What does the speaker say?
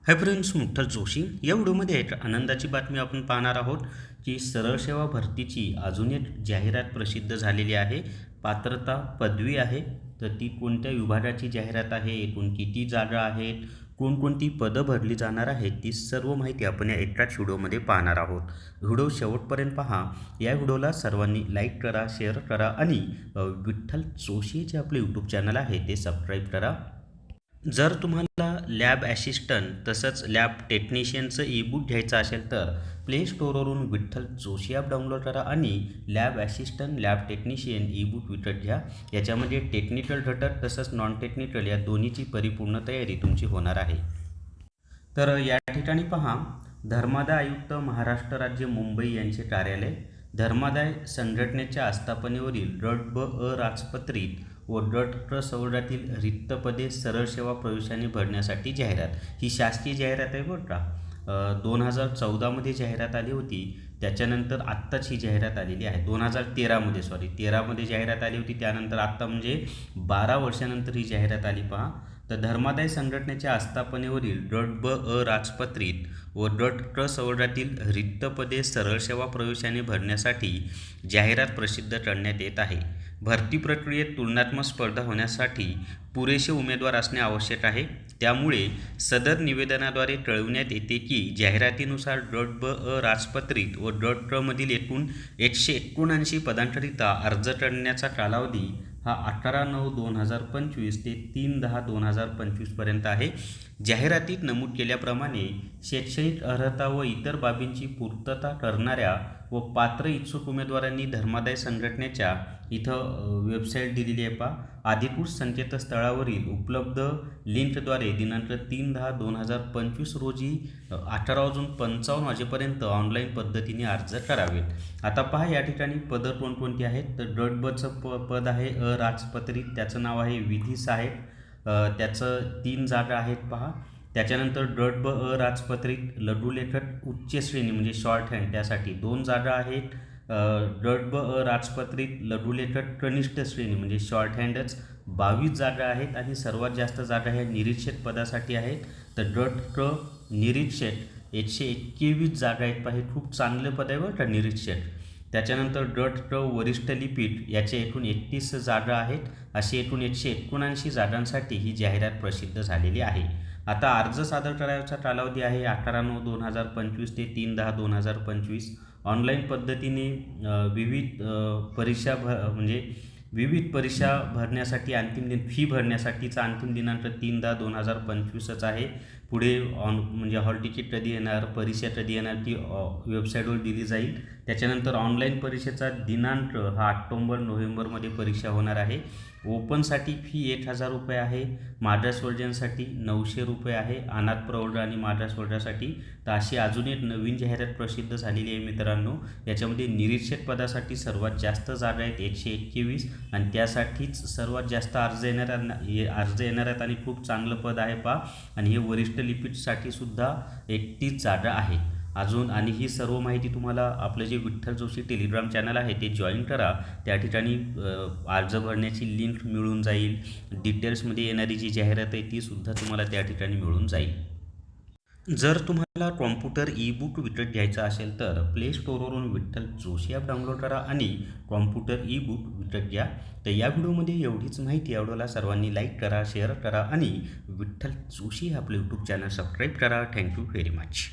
Hi friends, मुठ्ठल Joshi या व्हिडिओमध्ये एक आनंदाची बातमी आपण पाहणार आहोत की सरळ सेवा भरतीची अजून एक जाहिरात प्रसिद्ध झालेली आहे. पात्रता पदवी आहे, तर ती कोणत्या विभागाची जाहिरात आहे, एकूण किती जागा आहेत, कोणकोणती पदं भरली जाणार आहेत, ती सर्व माहिती आपण या एकाच व्हिडिओमध्ये पाहणार आहोत. व्हिडिओ शेवटपर्यंत पहा. या व्हिडिओला सर्वांनी लाईक करा, शेअर करा आणि विठ्ठल जोशी जे आपले यूट्यूब चॅनल आहे ते सबस्क्राईब करा. जर तुम्हाला लॅब ॲसिस्टंट तसंच लॅब टेक्निशियनचं ईबुक घ्यायचं असेल तर प्ले स्टोअरवरून विठ्ठल जोशी ॲप डाउनलोड करा आणि lab assistant lab technician ebook विकत घ्या. याच्यामध्ये टेक्निकल घटक तसंच नॉन टेक्निकल या दोन्हीची परिपूर्ण तयारी तुमची होणार आहे. तर या ठिकाणी पहा, धर्मादाय आयुक्त महाराष्ट्र राज्य मुंबई यांचे कार्यालय, धर्मादाय संघटनेच्या आस्थापनेवरील राजपत्रित व संवर्गातील रिक्त पदे सरळ सेवा प्रवेशाने भरण्यासाठी जाहिरात. ही शासकीय जाहिरात आहे बरं का. 2014मध्ये जाहिरात आली होती, त्याच्यानंतर आत्ताच ही जाहिरात आलेली आहे. 2013मध्ये जाहिरात आली होती, त्यानंतर आत्ता म्हणजे 12 वर्षानंतर ही जाहिरात आली. पहा, तर धर्मादाय संघटनेच्या आस्थापनेवरील राजपत्रित व संवर्गातील रिक्त पदे सरळ सेवा प्रवेशाने भरण्यासाठी जाहिरात प्रसिद्ध करण्यात येत आहे. भरती प्रक्रियेत तुलनात्मक स्पर्धा होण्यासाठी पुरेसे उमेदवार असणे आवश्यक आहे. त्यामुळे सदर निवेदनाद्वारे कळविण्यात येते की जाहिरातीनुसार राजपत्रित व मधील एकूण 179 पदांकरिता अर्ज करण्याचा कालावधी हा 18/9/2025 ते 3/10/2025 पर्यंत आहे. जाहिरातीत नमूद केल्याप्रमाणे शैक्षणिक अर्हता व इतर बाबींची पूर्तता करणाऱ्या व पात्र इच्छुक उमेदवारांनी धर्मादाय संघटनेच्या इथं वेबसाईट दिलेली आहे. पहा, अधिकृत संकेतस्थळावरील उपलब्ध लिंकद्वारे दिनांक 3/10/2025 रोजी 18:55 वाजेपर्यंत ऑनलाईन पद्धतीने अर्ज करावेत. आता पहा, या ठिकाणी पदं कोणकोणती आहेत. तर पद आहे राजपत्रित, त्याचं नाव आहे विधी सहाय्यक, त्याचं 3 जागा आहेत. पहा, त्याच्यानंतर राजपत्रित लघुलेखक उच्च श्रेणी म्हणजे शॉर्ट हँड, त्यासाठी 2 जागा आहेत. राजपत्रित लघुलेखक कनिष्ठ श्रेणी म्हणजे शॉर्ट हँडच 22 जागा आहेत. आणि सर्वात जास्त जागा ह्या निरीक्षक पदासाठी आहेत. तर निरीक्षक 121 जागा आहेत. पहा, हे खूप चांगलं पद आहे बरं का, निरीक्षक. त्याच्यानंतर वरिष्ठ लिपीक याचे एकूण 31 जागा आहेत. अशी एकूण 179 जागांसाठी ही जाहिरात प्रसिद्ध झालेली आहे. आता अर्ज सादर करायचा कालावधी आहे 18/9/2025 ते 3/10/2025. ऑनलाईन पद्धतीने विविध परीक्षा भरण्यासाठी फी भरण्यासाठीचा अंतिम दिनांक 3/10/2025च आहे. पुढे हॉल तिकीट कधी येणार, परीक्षा कधी येणार, ती वेबसाईटवर दिली जाईल. त्याच्यानंतर ऑनलाईन परीक्षेचा दिनांक हा ऑक्टोबर-नोव्हेंबरमध्ये परीक्षा होणार आहे. ओपनसाठी फी 1000 रुपये आहे. मागास वर्गांसाठी 900 रुपये आहे. अनाथ प्रौढ आणि मागास वर्गासाठी. तर अशी अजून एक नवीन जाहिरात प्रसिद्ध झालेली आहे मित्रांनो. याच्यामध्ये निरीक्षक पदासाठी सर्वात जास्त जागा आहेत 121, आणि त्यासाठीच सर्वात जास्त अर्ज येणार आहेत आणि खूप चांगलं पद आहे. पहा, आणि हे वरिष्ठ लिपीसाठी सुद्धा 31 जागा आहे अजून. आणि ही सर्व माहिती तुम्हाला आपलं जे विठ्ठल जोशी टेलिग्राम चॅनल आहे ते जॉईन करा. त्या ठिकाणी अर्ज भरण्याची लिंक मिळून जाईल. डिटेल्समध्ये येणारी जी जाहिरात आहे ती सुद्धा तुम्हाला त्या ठिकाणी मिळून जाईल. जर तुम्हाला कॉम्प्युटर ईबुक विकत घ्यायचा असेल तर प्ले स्टोअरवरून विठ्ठल जोशी ॲप डाउनलोड करा आणि कॉम्प्युटर ईबुक विकत घ्या. तर या व्हिडिओमध्ये एवढीच माहिती. आवडला सर्वांनी लाईक करा, शेअर करा आणि विठ्ठल जोशी आपलं यूट्यूब चॅनल सबस्क्राईब करा. Thank you very much.